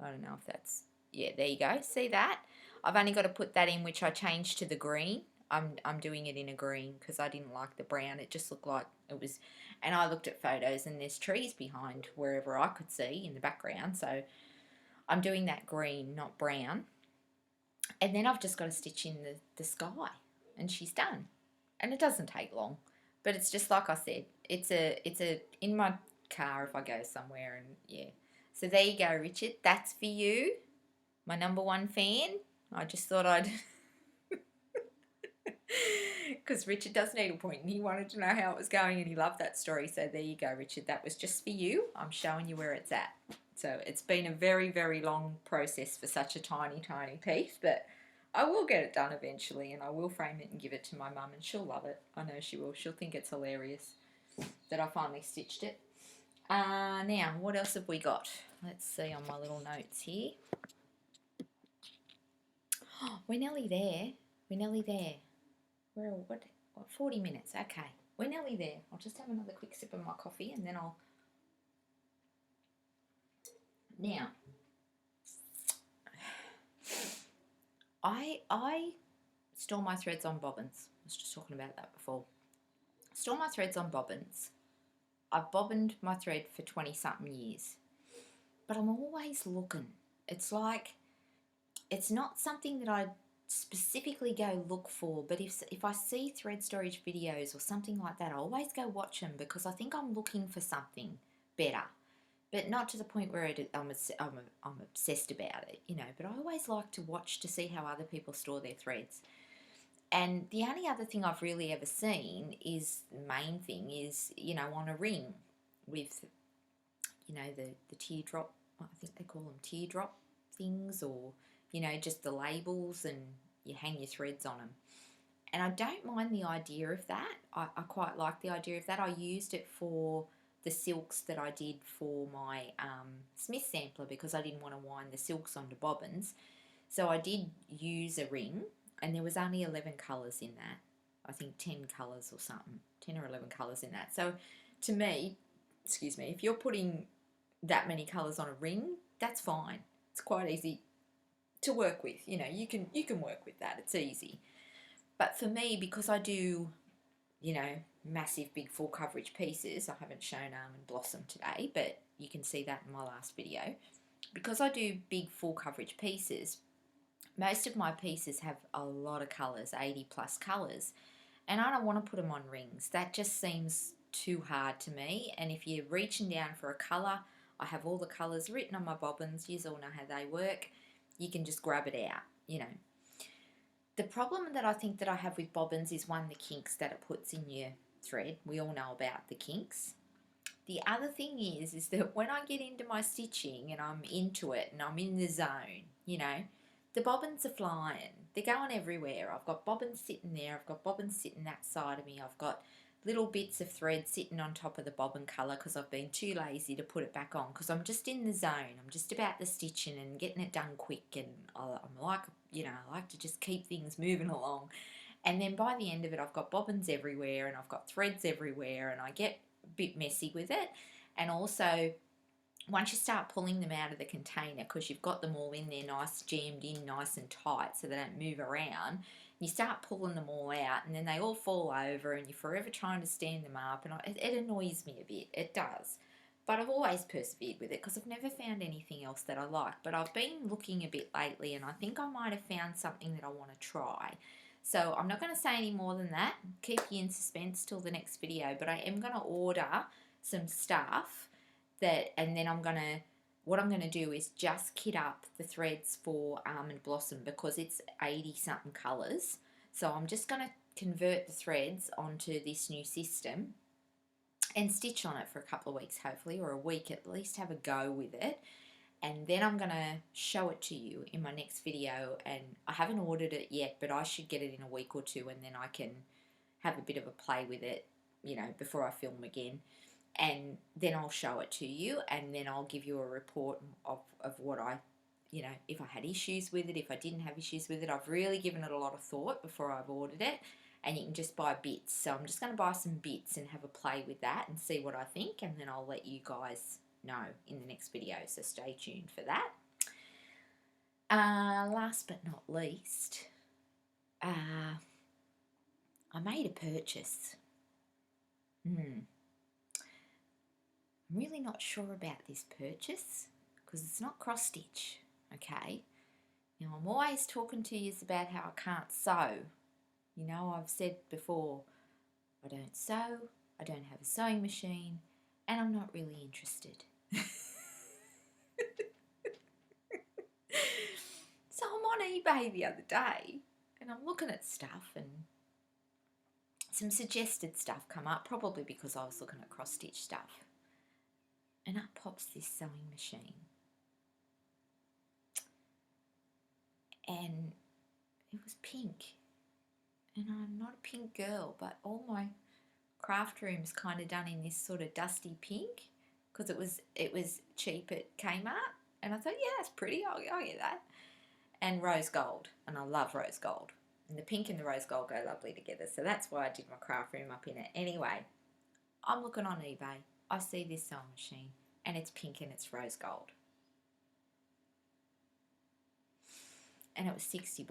I don't know if that's, yeah, there you go. See that? I've only got to put that in, which I changed to the green. I'm doing it in a green because I didn't like the brown. It just looked like it was, and I looked at photos and there's trees behind wherever I could see in the background. So I'm doing that green, not brown. And then I've just got to stitch in the sky and she's done. And it doesn't take long, but it's just like I said, it's a in my car if I go somewhere, and yeah. So there you go, Richard. That's for you, my number one fan. I just thought I'd... Because Richard does needlepoint and he wanted to know how it was going and he loved that story. So there you go, Richard. That was just for you. I'm showing you where it's at. So it's been a very, very long process for such a tiny, tiny piece, but I will get it done eventually and I will frame it and give it to my mum and she'll love it. I know she will. She'll think it's hilarious that I finally stitched it. Now, what else have we got? Let's see on my little notes here. Oh, we're nearly there. We're nearly there. We're what 40 minutes. Okay, we're nearly there. I'll just have another quick sip of my coffee and then I'll... Now, I store my threads on bobbins. I was just talking about that before. Store my threads on bobbins. I've bobbined my thread for 20-something years. But I'm always looking. It's like, it's not something that I specifically go look for, but if I see thread storage videos or something like that, I always go watch them because I think I'm looking for something better. But not to the point where I'm obsessed about it, you know. But I always like to watch to see how other people store their threads. And the only other thing I've really ever seen is, the main thing is, you know, on a ring with, you know, the teardrop, I think they call them teardrop things, or, you know, just the labels, and you hang your threads on them. And I don't mind the idea of that. I quite like the idea of that. I used it for the silks that I did for my Smith sampler because I didn't want to wind the silks onto bobbins. So I did use a ring, and there was only 11 colours in that. I think 10 colours or something, 10 or 11 colours in that. So to me, excuse me, if you're putting that many colours on a ring, that's fine. It's quite easy to work with. You know, you can work with that. It's easy. But for me, because I do, you know, massive big full coverage pieces, I haven't shown Almond Blossom today, but you can see that in my last video. Because I do big full coverage pieces, most of my pieces have a lot of colours, 80 plus colours, and I don't want to put them on rings. That just seems too hard to me. And if you're reaching down for a colour, I have all the colours written on my bobbins. You all know how they work. You can just grab it out, you know. The problem that I think that I have with bobbins is, one, the kinks that it puts in your thread. We all know about the kinks. The other thing is that when I get into my stitching and I'm into it and I'm in the zone, you know, the bobbins are flying. They're going everywhere. I've got bobbins sitting there. I've got bobbins sitting that side of me. I've got little bits of thread sitting on top of the bobbin colour because I've been too lazy to put it back on because I'm just in the zone. I'm just about the stitching and getting it done quick, and I'm like, you know, I like to just keep things moving along. And then by the end of it, I've got bobbins everywhere and I've got threads everywhere, and I get a bit messy with it. And also, once you start pulling them out of the container, because you've got them all in there nice, jammed in nice and tight so they don't move around, you start pulling them all out and then they all fall over and you're forever trying to stand them up, and it annoys me a bit. It does. But I've always persevered with it because I've never found anything else that I like. But I've been looking a bit lately and I think I might have found something that I want to try. So I'm not going to say any more than that. Keep you in suspense till the next video. But I am going to order some stuff and then what I'm going to do is just kit up the threads for Almond Blossom because it's 80 something colours. So I'm just going to convert the threads onto this new system and stitch on it for a couple of weeks hopefully, or a week at least, have a go with it. And then I'm going to show it to you in my next video, and I haven't ordered it yet, but I should get it in a week or two, and then I can have a bit of a play with it, you know, before I film again. And then I'll show it to you, and then I'll give you a report of what I, you know, if I had issues with it, if I didn't have issues with it. I've really given it a lot of thought before I've ordered it, and you can just buy bits. So I'm just going to buy some bits and have a play with that and see what I think, and then I'll let you guys know in the next video, so stay tuned for that. Last but not least, I made a purchase. I'm really not sure about this purchase because it's not cross stitch, okay? Now, I'm always talking to you about how I can't sew. You know, I've said before, I don't sew, I don't have a sewing machine, and I'm not really interested. eBay the other day and I'm looking at stuff and some suggested stuff come up, probably because I was looking at cross-stitch stuff. And up pops this sewing machine. And it was pink. And I'm not a pink girl, but all my craft room's kind of done in this sort of dusty pink because it was cheap at Kmart. And I thought, yeah, that's pretty. I'll get that. And rose gold. And I love rose gold. And the pink and the rose gold go lovely together. So that's why I did my craft room up in it. Anyway, I'm looking on eBay. I see this sewing machine. And it's pink and it's rose gold. And it was $60.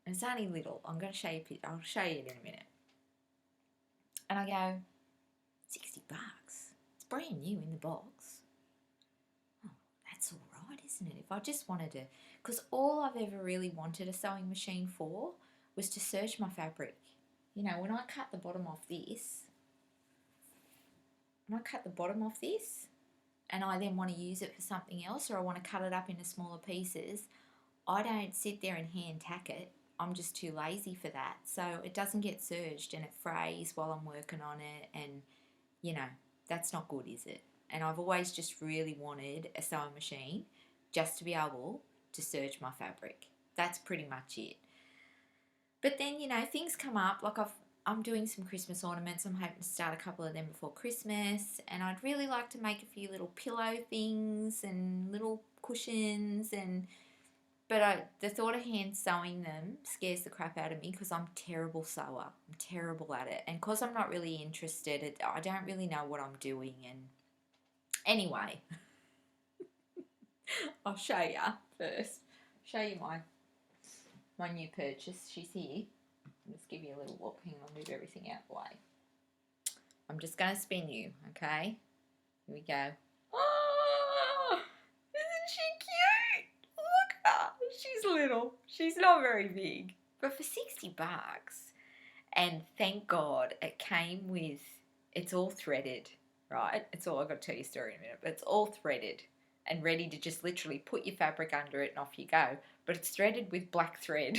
And it's only little. I'm going to show you. I'll show you it in a minute. And I go, $60? It's brand new in the box. Oh, that's all right, isn't it? If I just wanted to, because all I've ever really wanted a sewing machine for was to serge my fabric. You know, when I cut the bottom off this, and I then want to use it for something else, or I want to cut it up into smaller pieces, I don't sit there and hand tack it. I'm just too lazy for that. So it doesn't get serged and it frays while I'm working on it, and, you know, that's not good, is it? And I've always just really wanted a sewing machine just to be able to serge my fabric. That's pretty much it. But then, you know, things come up. Like I'm doing some Christmas ornaments. I'm hoping to start a couple of them before Christmas. And I'd really like to make a few little pillow things and little cushions. But the thought of hand sewing them scares the crap out of me because I'm a terrible sewer. I'm terrible at it. And because I'm not really interested, I don't really know what I'm doing. And anyway, I'll show you first. Show you my new purchase. She's here. I'll just give you a little look. Hang on, move everything out of the way. I'm just going to spin you, okay? Here we go. Oh, isn't she cute? Look at her. She's little. She's not very big. But for $60, and thank God it came with, it's all threaded, right? It's all, I've got to tell you a story in a minute, but it's all threaded and ready to just literally put your fabric under it and off you go. But it's threaded with black thread.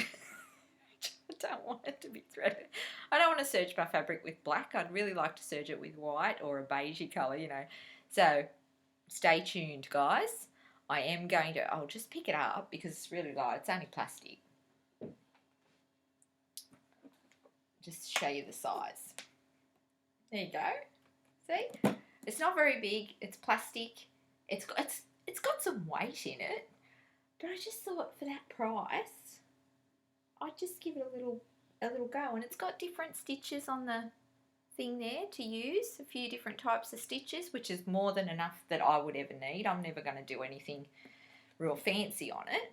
I don't want it to be threaded. I don't want to serge my fabric with black. I'd really like to serge it with white or a beigey colour, you know. So stay tuned, guys. I am going to, I'll just pick it up because it's really light. It's only plastic. Just show you the size. There you go. See? It's not very big. It's plastic. It's got some weight in it. But I just thought for that price, I'd just give it a little go. And it's got different stitches on the thing there to use, a few different types of stitches, which is more than enough that I would ever need. I'm never going to do anything real fancy on it.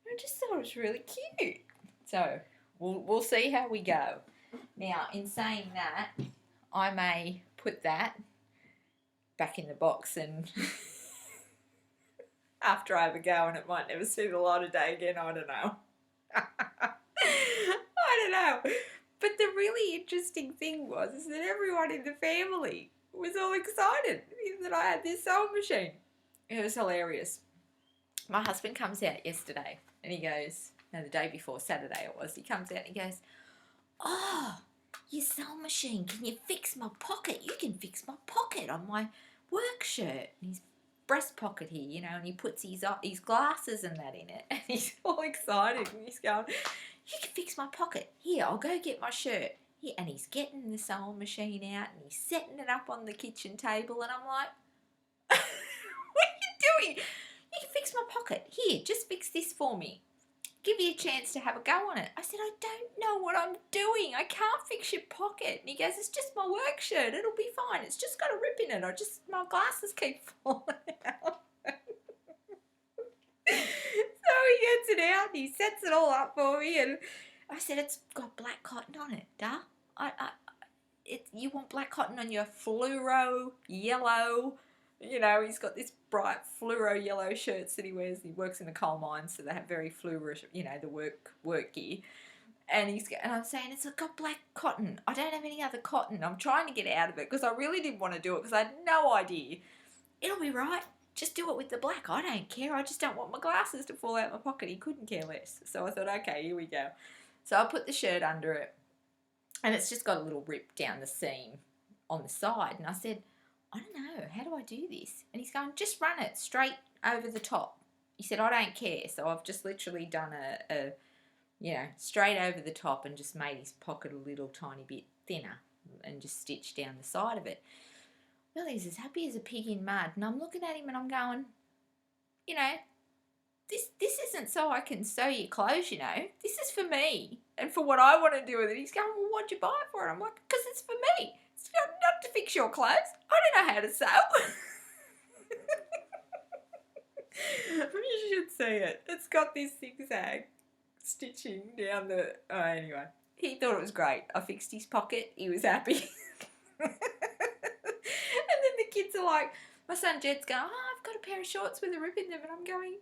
I just thought it was really cute. So we'll see how we go. Now, in saying that, I may put that back in the box and after I have a go, and it might never see the light of day again. I don't know. I don't know. But the really interesting thing was is that everyone in the family was all excited that I had this sewing machine. It was hilarious. My husband comes out yesterday and he goes, no, the day before, Saturday it was, he comes out and he goes, oh, your sewing machine, can you fix my pocket? You can fix my pocket on my work shirt. And his breast pocket here, you know, and he puts his glasses and that in it. And he's all excited and he's going, you can fix my pocket. Here, I'll go get my shirt. Here, and he's getting the sewing machine out and he's setting it up on the kitchen table. And I'm like, what are you doing? You can fix my pocket. Here, just fix this for me. Give you a chance to have a go on it. I said, I don't know what I'm doing. I can't fix your pocket. And he goes, it's just my work shirt. It'll be fine. It's just got a rip in it. My glasses keep falling out. So he gets it out and he sets it all up for me. And I said, it's got black cotton on it, duh. You want black cotton on your fluoro yellow. You know, he's got this bright fluoro yellow shirts that he wears. He works in the coal mines, so they have very fluoro, you know, the work gear. And I'm saying, it's got black cotton. I don't have any other cotton. I'm trying to get out of it because I really didn't want to do it because I had no idea. It'll be right. just do it with the black. I don't care. I just don't want my glasses to fall out my pocket. He couldn't care less. So I thought, okay, here we go. So I put the shirt under it, and it's just got a little rip down the seam on the side. And I said, I don't know, how do I do this? And he's going, just run it straight over the top. He said, I don't care. So I've just literally done a straight over the top and just made his pocket a little tiny bit thinner and just stitched down the side of it. Well, he's as happy as a pig in mud. And I'm looking at him and I'm going, this isn't so I can sew your clothes, This is for me and for what I want to do with it. He's going, well, what'd you buy it for? And I'm like, because it's for me. It's not to fix your clothes. I don't know how to sew. You should see it. It's got this zigzag stitching down the... Oh, anyway. He thought it was great. I fixed his pocket. He was happy. And then the kids are like... My son Jed's going, I've got a pair of shorts with a rip in them. And I'm going,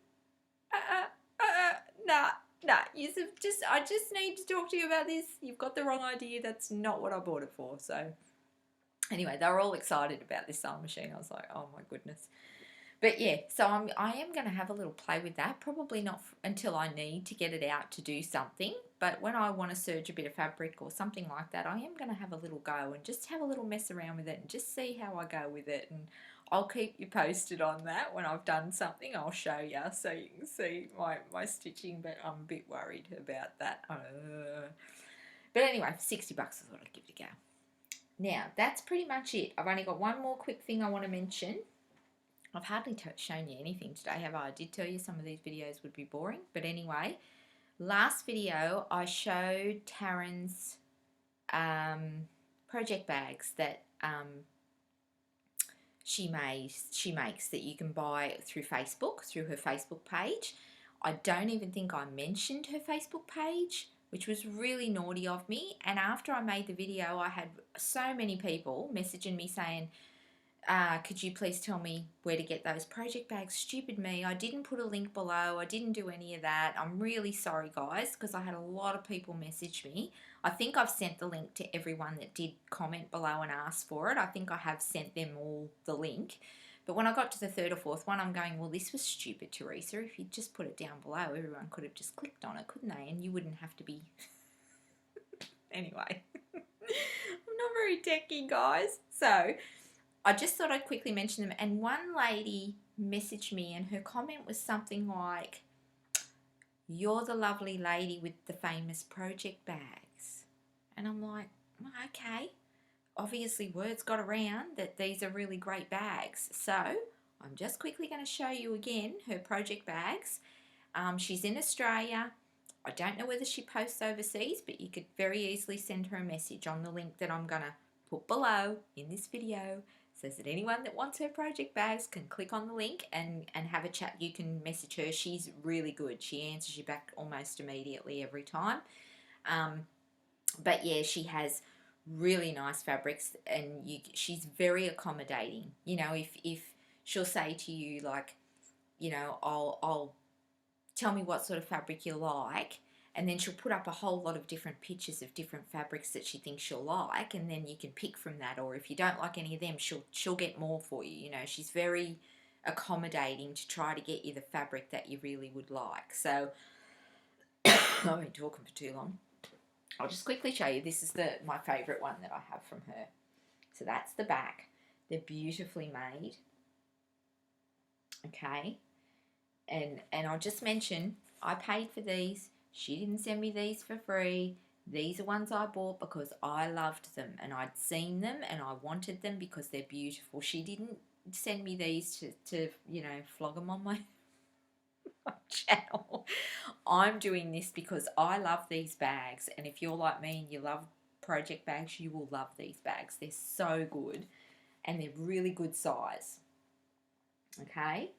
nah. I just need to talk to you about this. You've got the wrong idea. That's not what I bought it for. So, anyway, they were all excited about this sewing machine. I was like, oh, my goodness. But yeah, so I am going to have a little play with that. Probably not until I need to get it out to do something. But when I want to serge a bit of fabric or something like that, I am going to have a little go and just have a little mess around with it and just see how I go with it. And I'll keep you posted on that. When I've done something, I'll show you so you can see my stitching. But I'm a bit worried about that. But anyway, for $60, I thought I'd give it a go. Now, that's pretty much it. I've only got one more quick thing I want to mention. I've hardly shown you anything today, have I? I did tell you some of these videos would be boring. But anyway, last video I showed Taryn's project bags that she makes that you can buy through Facebook, through her Facebook page. I don't even think I mentioned her Facebook page, which was really naughty of me. And after I made the video, I had so many people messaging me saying, could you please tell me where to get those project bags? Stupid me. I didn't put a link below. I didn't do any of that. I'm really sorry, guys, because I had a lot of people message me. I think I've sent the link to everyone that did comment below and ask for it. I think I have sent them all the link. But when I got to the third or fourth one, I'm going, well, this was stupid, Teresa. If you just put it down below, everyone could have just clicked on it, couldn't they? And you wouldn't have to be... Anyway. I'm not very techy, guys. So... I just thought I'd quickly mention them. And one lady messaged me and her comment was something like, you're the lovely lady with the famous project bags. And I'm like, well, okay. Obviously words got around that these are really great bags. So I'm just quickly going to show you again her project bags. She's in Australia. I don't know whether she posts overseas, but you could very easily send her a message on the link that I'm going to put below in this video. Says that anyone that wants her project bags can click on the link and have a chat. You can message her. She's really good. She answers you back almost immediately every time. But yeah, she has really nice fabrics and she's very accommodating. If she'll say to you like, I'll tell me what sort of fabric you like. And then she'll put up a whole lot of different pictures of different fabrics that she thinks you'll like, and then you can pick from that. Or if you don't like any of them, she'll get more for you. She's very accommodating to try to get you the fabric that you really would like. So I've been talking for too long. I'll just quickly show you. This is my favourite one that I have from her. So that's the back. They're beautifully made. Okay, and I'll just mention I paid for these. She didn't send me these for free. These are ones I bought because I loved them and I'd seen them and I wanted them because they're beautiful. She didn't send me these to flog them on my channel. I'm doing this because I love these bags, and if you're like me and you love project bags, you will love these bags. They're so good and they're really good size. Okay?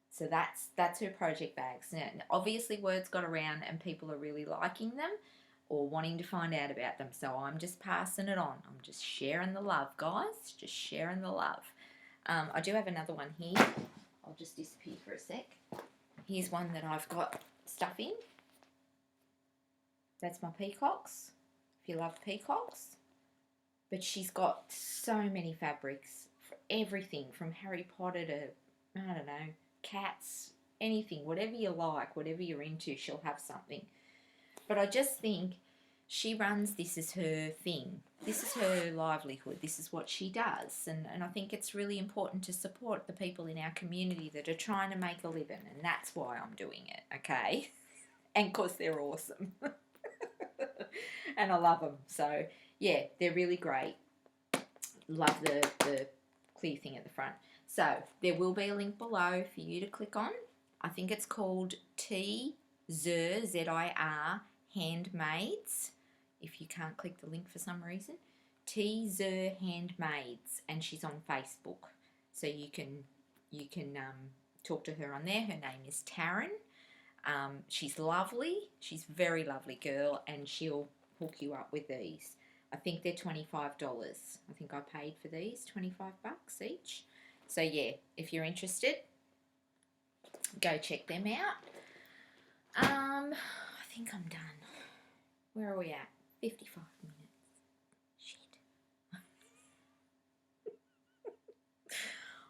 So that's her project bags. Now, obviously words got around and people are really liking them or wanting to find out about them. So I'm just passing it on. I'm just sharing the love, guys. Just sharing the love. I do have another one here. I'll just disappear for a sec. Here's one that I've got stuff in. That's my peacocks, if you love peacocks. But she's got so many fabrics for everything from Harry Potter to I don't know, cats, anything, whatever you like, whatever you're into, she'll have something. But I just think she runs this as her thing. This is her livelihood. This is what she does. And I think it's really important to support the people in our community that are trying to make a living. And that's why I'm doing it, okay? And because they're awesome. And I love them. So, yeah, they're really great. Love the clear thing at the front. So, there will be a link below for you to click on. I think it's called Zir, Z-I-R, Handmaids. If you can't click the link for some reason. Zir Handmaids. And she's on Facebook. So, you can talk to her on there. Her name is Taryn. She's lovely. She's a very lovely girl, and she'll hook you up with these. I think they're $25. I think I paid for these, $25 each. So yeah, if you're interested, go check them out. I think I'm done. Where are we at? 55 minutes. Shit.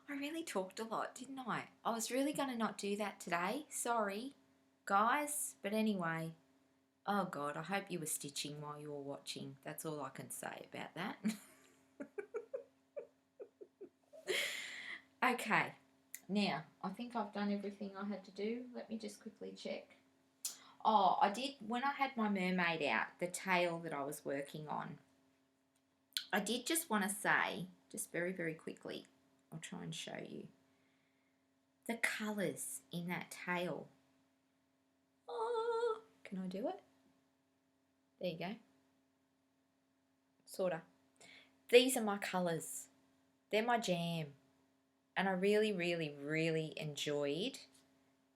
I really talked a lot, didn't I? I was really going to not do that today. Sorry, guys. But anyway, oh God, I hope you were stitching while you were watching. That's all I can say about that. Okay, now I think I've done everything I had to do. Let me just quickly check. Oh, I did, when I had my mermaid out, the tail that I was working on, I did just want to say, just very, very quickly, I'll try and show you, the colours in that tail. Oh, can I do it? There you go. Sorta. These are my colours. They're my jam. And I really, really, really enjoyed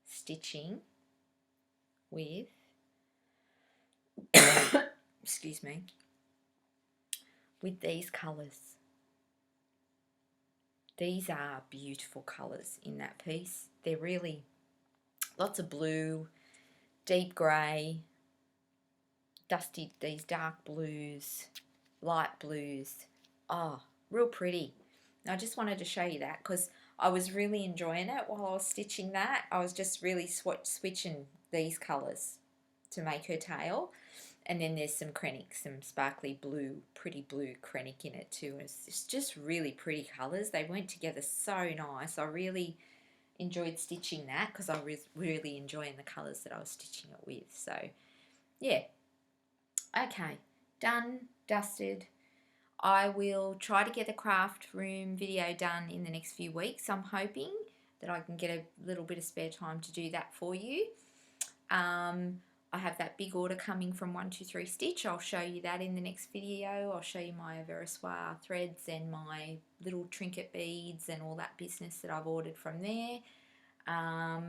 stitching with, excuse me, with these colours. These are beautiful colours in that piece. They're really lots of blue, deep grey, dusty, these dark blues, light blues. Oh, real pretty. I just wanted to show you that because I was really enjoying it while I was stitching that. I was just really switching these colours to make her tail. And then there's some krennic, some sparkly blue, pretty blue krennic in it too. It's just really pretty colours. They went together so nice. I really enjoyed stitching that because I was really enjoying the colours that I was stitching it with. So, yeah. Okay, done, dusted. I will try to get the craft room video done in the next few weeks. I'm hoping that I can get a little bit of spare time to do that for you. I have that big order coming from 123 Stitch. I'll show you that in the next video. I'll show you my Verissoir threads and my little trinket beads and all that business that I've ordered from there. I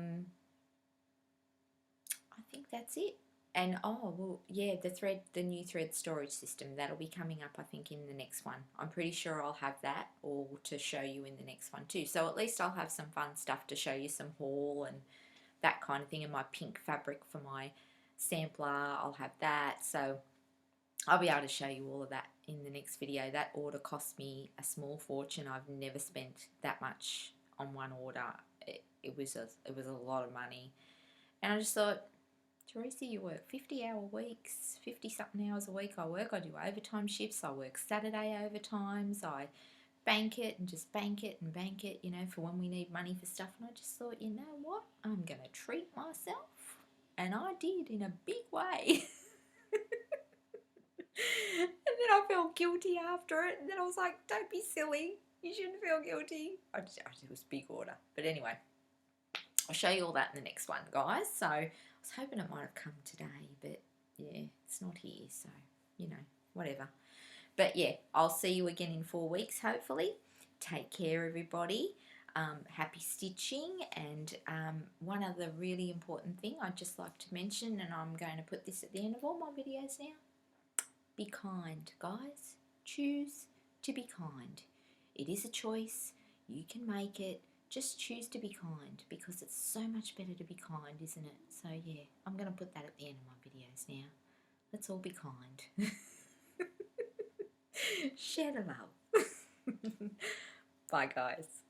think that's it. And oh, well, yeah, the new thread storage system, that'll be coming up, I think, in the next one. I'm pretty sure I'll have that all to show you in the next one too. So at least I'll have some fun stuff to show you, some haul and that kind of thing, and my pink fabric for my sampler, I'll have that. So I'll be able to show you all of that in the next video. That order cost me a small fortune. I've never spent that much on one order. It was a lot of money. And I just thought, Teresa, you work 50-hour weeks, 50-something hours a week I work. I do overtime shifts. I work Saturday overtimes. I bank it and just bank it and bank it, you know, for when we need money for stuff. And I just thought, you know what? I'm going to treat myself. And I did in a big way. And then I felt guilty after it. And then I was like, don't be silly. You shouldn't feel guilty. It was a big order. But anyway, I'll show you all that in the next one, guys. So I was hoping it might have come today, but yeah, it's not here, so, you know, whatever. But yeah, I'll see you again in 4 weeks, hopefully. Take care, everybody. Happy stitching. And one other really important thing I'd just like to mention, and I'm going to put this at the end of all my videos now. Be kind, guys. Choose to be kind. It is a choice. You can make it. Just choose to be kind, because it's so much better to be kind, isn't it? So yeah, I'm going to put that at the end of my videos now. Let's all be kind. Share the love. Bye, guys.